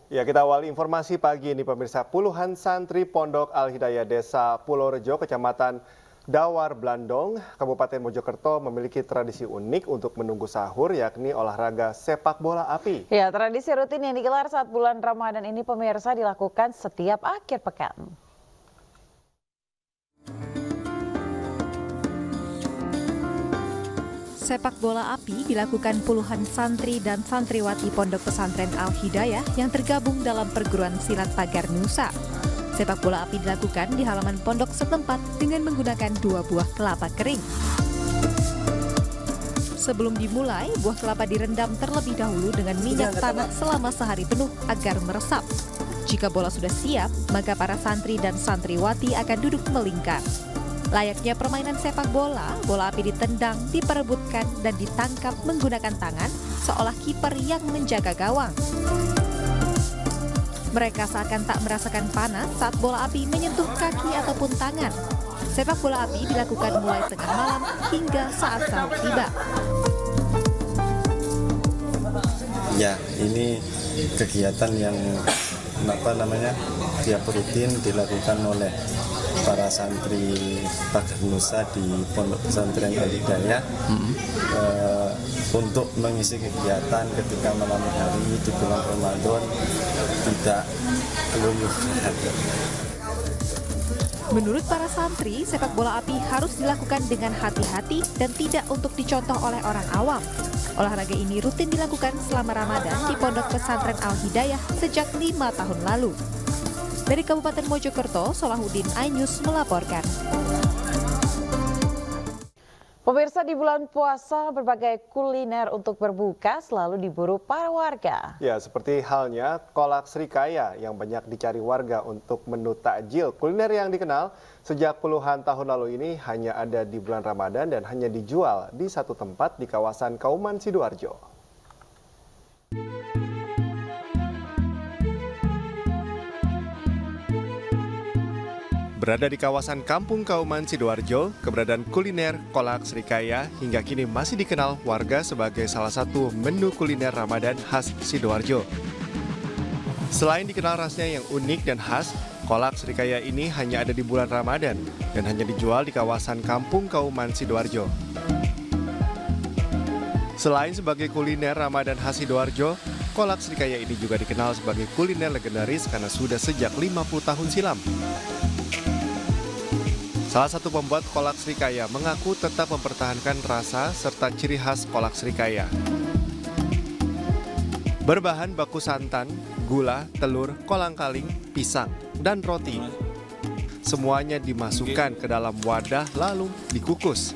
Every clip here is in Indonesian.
Ya, kita awali informasi pagi ini pemirsa. Puluhan santri Pondok Al-Hidayah Desa Pulorejo, Kecamatan Dawar Blandong, Kabupaten Mojokerto memiliki tradisi unik untuk menunggu sahur, yakni olahraga sepak bola api. Ya, tradisi rutin yang digelar saat bulan Ramadan ini pemirsa dilakukan setiap akhir pekan. Sepak bola api dilakukan puluhan santri dan santriwati Pondok Pesantren Al-Hidayah yang tergabung dalam perguruan silat Pagar Nusa. Sepak bola api dilakukan di halaman pondok setempat dengan menggunakan 2 buah kelapa kering. Sebelum dimulai, buah kelapa direndam terlebih dahulu dengan minyak tanah selama sehari penuh agar meresap. Jika bola sudah siap, maka para santri dan santriwati akan duduk melingkar. Layaknya permainan sepak bola, bola api ditendang, diperebutkan, dan ditangkap menggunakan tangan, seolah kiper yang menjaga gawang. Mereka seakan tak merasakan panas saat bola api menyentuh kaki ataupun tangan. Sepak bola api dilakukan mulai tengah malam hingga saat sahur tiba. Ya, ini kegiatan yang tiap rutin dilakukan oleh para santri Pagar Nusa di Pondok Pesantren Al-Hidayah untuk mengisi kegiatan ketika malam hari di bulan Ramadan tidak luyuh. Menurut para santri, sepak bola api harus dilakukan dengan hati-hati dan tidak untuk dicontoh oleh orang awam. Olahraga ini rutin dilakukan selama Ramadan di Pondok Pesantren Al-Hidayah sejak 5 tahun lalu. Dari Kabupaten Mojokerto, Solahuddin Ainus melaporkan. Pemirsa, di bulan puasa berbagai kuliner untuk berbuka selalu diburu para warga. Ya, seperti halnya kolak srikaya yang banyak dicari warga untuk menu takjil. Kuliner yang dikenal sejak puluhan tahun lalu ini hanya ada di bulan Ramadan dan hanya dijual di satu tempat di kawasan Kauman, Sidoarjo. Berada di kawasan Kampung Kauman, Sidoarjo, keberadaan kuliner kolak srikaya hingga kini masih dikenal warga sebagai salah satu menu kuliner Ramadan khas Sidoarjo. Selain dikenal rasanya yang unik dan khas, kolak srikaya ini hanya ada di bulan Ramadan dan hanya dijual di kawasan Kampung Kauman, Sidoarjo. Selain sebagai kuliner Ramadan khas Sidoarjo, kolak srikaya ini juga dikenal sebagai kuliner legendaris karena sudah sejak 50 tahun silam. Salah satu pembuat kolak srikaya mengaku tetap mempertahankan rasa serta ciri khas kolak srikaya. Berbahan baku santan, gula, telur, kolang-kaling, pisang, dan roti. Semuanya dimasukkan ke dalam wadah lalu dikukus.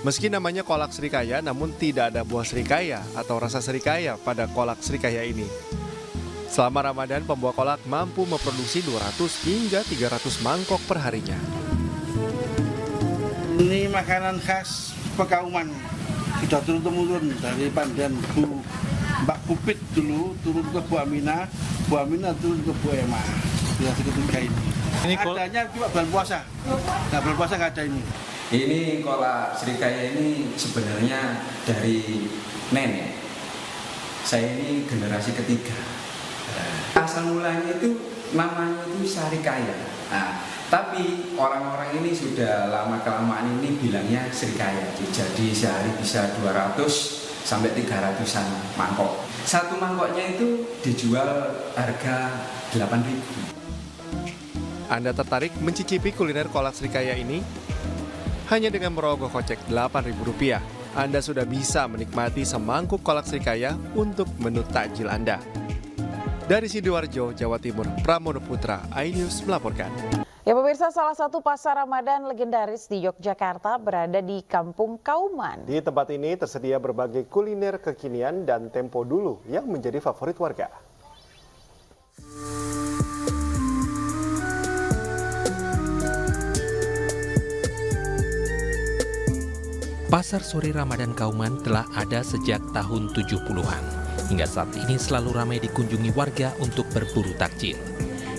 Meski namanya kolak srikaya, namun tidak ada buah srikaya atau rasa srikaya pada kolak srikaya ini. Selama Ramadan, pembuat kolak mampu memproduksi 200 hingga 300 mangkok per harinya. Ini makanan khas Pekauman, sudah turun-temurun dari pandan Mbak Pupit dulu turun ke Bu Aminah turun ke Bu Ema. Sudah ketiga ini. Adanya cuma bulan puasa, nah bulan puasa nggak ada ini. Ini kolak srikaya ini sebenarnya dari nenek. Saya ini generasi ketiga. Asal mulanya itu namanya itu srikaya. Nah, tapi orang-orang ini sudah lama-kelamaan ini bilangnya srikaya. Jadi sehari bisa 200 sampai 300-an mangkok. Satu mangkoknya itu dijual harga 8.000. Anda tertarik mencicipi kuliner kolak srikaya ini? Hanya dengan merogoh kocek Rp8.000, Anda sudah bisa menikmati semangkuk kolak srikaya untuk menu takjil Anda. Dari Sidoarjo, Jawa Timur, Pramono Putra, iNews melaporkan. Ya pemirsa, salah satu pasar Ramadan legendaris di Yogyakarta berada di Kampung Kauman. Di tempat ini tersedia berbagai kuliner kekinian dan tempo dulu yang menjadi favorit warga. Pasar sore Ramadan Kauman telah ada sejak tahun 70-an. Hingga saat ini selalu ramai dikunjungi warga untuk berburu takjil.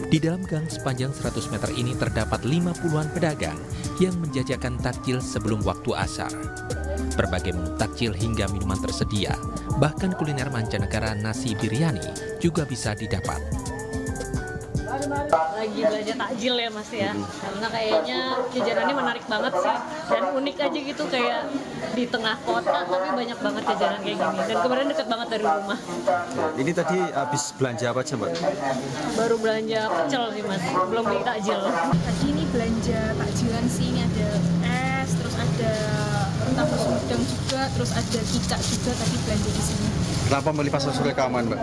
Di dalam gang sepanjang 100 meter ini terdapat 50-an pedagang yang menjajakan takjil sebelum waktu asar. Berbagai menu takjil hingga minuman tersedia, bahkan kuliner mancanegara nasi biryani juga bisa didapat. Lagi belanja takjil ya Mas ya, karena kayaknya jajanannya menarik banget sih dan unik aja gitu, kayak di tengah kota tapi banyak banget jajanan kayak gini, dan kemarin deket banget dari rumah. Ini tadi habis belanja apa aja Mbak? Baru belanja pecel sih Mas, belum beli takjil. Tadi ini belanja takjilan sih, ini ada es, terus ada tahu sumedang juga, terus ada kicak juga tadi belanja di sini. Kenapa beli pasar Surya Kauman Mbak?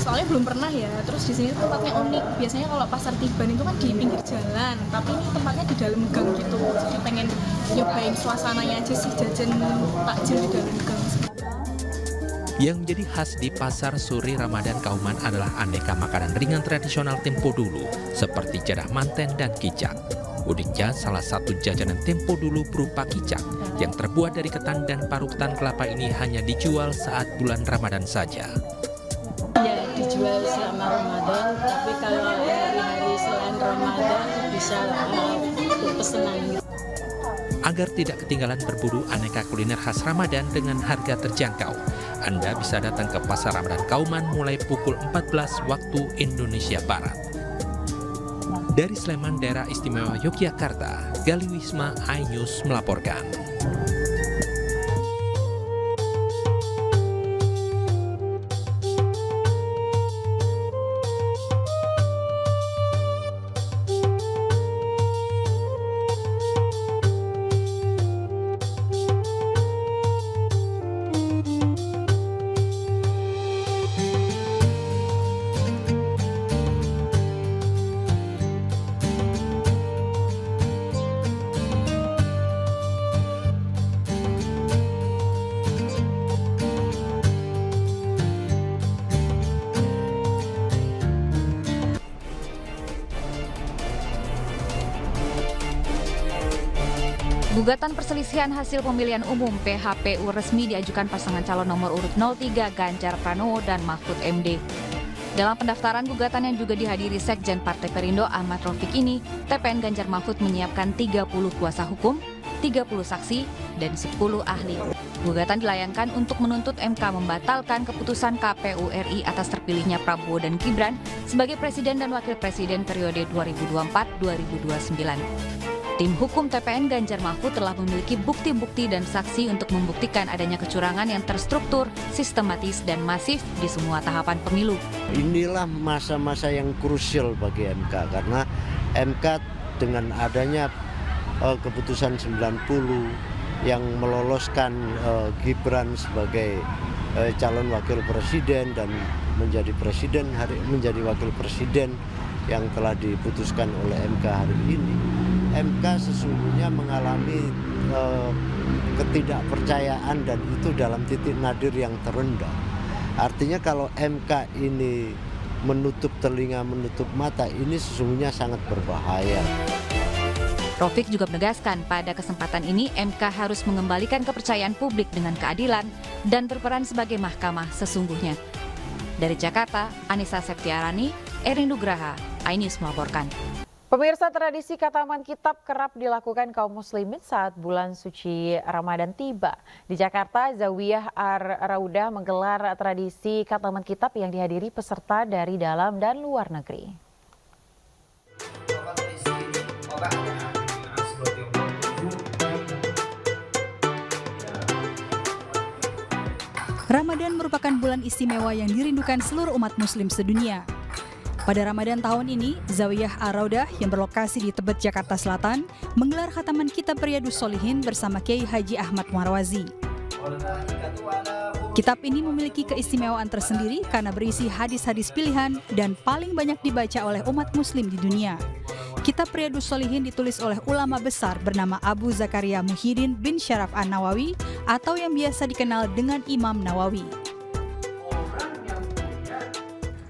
Soalnya belum pernah ya, terus di sini tempatnya unik. Biasanya kalau pasar Tiban itu kan di pinggir jalan, tapi ini tempatnya di dalam gang gitu. Jadi pengen nyobain suasananya aja sih, jajan takjil di dalam gang. Yang menjadi khas di Pasar Suri Ramadan Kauman adalah aneka makanan ringan tradisional tempo dulu, seperti jadah manten dan kicak. Uniknya, salah satu jajanan tempo dulu berupa kicak yang terbuat dari ketan dan parutan kelapa ini hanya dijual saat bulan Ramadan saja. Ya, dijual selama Ramadan, tapi kalau hari-hari selain Ramadan bisa pesanan. Agar tidak ketinggalan berburu aneka kuliner khas Ramadan dengan harga terjangkau, Anda bisa datang ke Pasar Ramadan Kauman mulai pukul 14 waktu Indonesia Barat. Dari Sleman, Daerah Istimewa Yogyakarta, Gali Wisma, iNews melaporkan. Gugatan perselisihan hasil pemilihan umum PHPU resmi diajukan pasangan calon nomor urut 03 Ganjar Pranowo dan Mahfud MD. Dalam pendaftaran gugatan yang juga dihadiri Sekjen Partai Perindo Ahmad Raufik ini, TPN Ganjar Mahfud menyiapkan 30 kuasa hukum, 30 saksi, dan 10 ahli. Gugatan dilayangkan untuk menuntut MK membatalkan keputusan KPU RI atas terpilihnya Prabowo dan Gibran sebagai Presiden dan Wakil Presiden periode 2024-2029. Tim hukum TPN Ganjar Mahfud telah memiliki bukti-bukti dan saksi untuk membuktikan adanya kecurangan yang terstruktur, sistematis, dan masif di semua tahapan pemilu. Inilah masa-masa yang krusial bagi MK, karena MK dengan adanya keputusan 90 yang meloloskan Gibran sebagai calon wakil presiden dan menjadi wakil presiden yang telah diputuskan oleh MK hari ini. MK sesungguhnya mengalami ketidakpercayaan, dan itu dalam titik nadir yang terendah. Artinya kalau MK ini menutup telinga, menutup mata, ini sesungguhnya sangat berbahaya. Raufik juga menegaskan pada kesempatan ini MK harus mengembalikan kepercayaan publik dengan keadilan dan berperan sebagai mahkamah sesungguhnya. Dari Jakarta, Anissa Septiarani, Erin Nugraha, iNews melaporkan. Pemirsa, tradisi khataman kitab kerap dilakukan kaum muslimin saat bulan suci Ramadan tiba. Di Jakarta, Zawiyah Ar-Raudah menggelar tradisi khataman kitab yang dihadiri peserta dari dalam dan luar negeri. Ramadan merupakan bulan istimewa yang dirindukan seluruh umat muslim sedunia. Pada Ramadan tahun ini, Zawiyah Ar-Raudah yang berlokasi di Tebet, Jakarta Selatan, menggelar khataman kitab Riyadhus Shalihin bersama Kiai Haji Ahmad Marwazi. Kitab ini memiliki keistimewaan tersendiri karena berisi hadis-hadis pilihan dan paling banyak dibaca oleh umat muslim di dunia. Kitab Riyadhus Shalihin ditulis oleh ulama besar bernama Abu Zakaria Muhyiddin bin Syaraf An-Nawawi atau yang biasa dikenal dengan Imam Nawawi.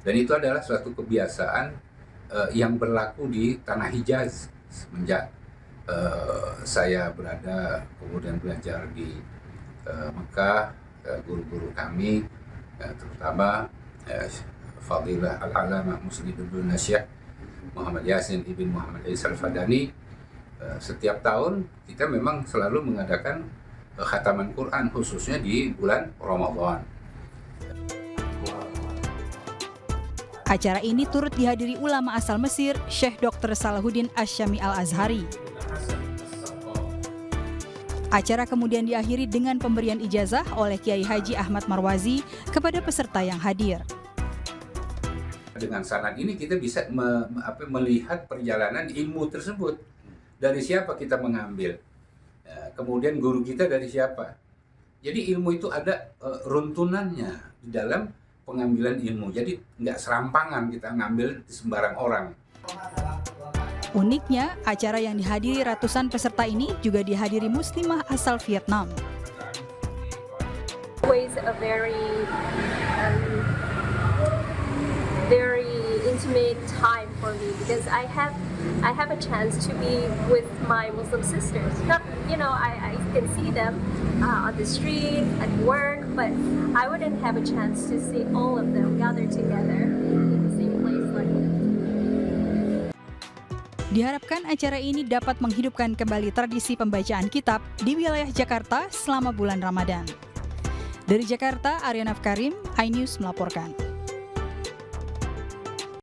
Dan itu adalah suatu kebiasaan yang berlaku di Tanah Hijaz semenjak saya berada kemudian belajar di Mekah. Guru-guru kami terutama Fadilah Al-Alamah Muslim bin Nasyah Muhammad Yasin ibn Muhammad Isa Al-Fadani, setiap tahun kita memang selalu mengadakan khataman Quran khususnya di bulan Ramadan. Acara ini turut dihadiri ulama asal Mesir, Syekh Dr. Salahuddin Asyami Al-Azhari. Acara kemudian diakhiri dengan pemberian ijazah oleh Kiai Haji Ahmad Marwazi kepada peserta yang hadir. Dengan sanad ini kita bisa melihat perjalanan ilmu tersebut. Dari siapa kita mengambil. Kemudian guru kita dari siapa. Jadi ilmu itu ada runtunannya di dalam pengambilan ilmu. Jadi nggak serampangan kita ngambil di sembarang orang. Uniknya, acara yang dihadiri ratusan peserta ini juga dihadiri muslimah asal Vietnam. Always a very intimate time for me because I have a chance to be with my Muslim sisters. Not, I can see them on the street, at work, but I wouldn't have a chance to see all of them gathered together in the same place like this. Diharapkan acara ini dapat menghidupkan kembali tradisi pembacaan kitab di wilayah Jakarta selama bulan Ramadan. Dari Jakarta, Ariana Karim, iNews melaporkan.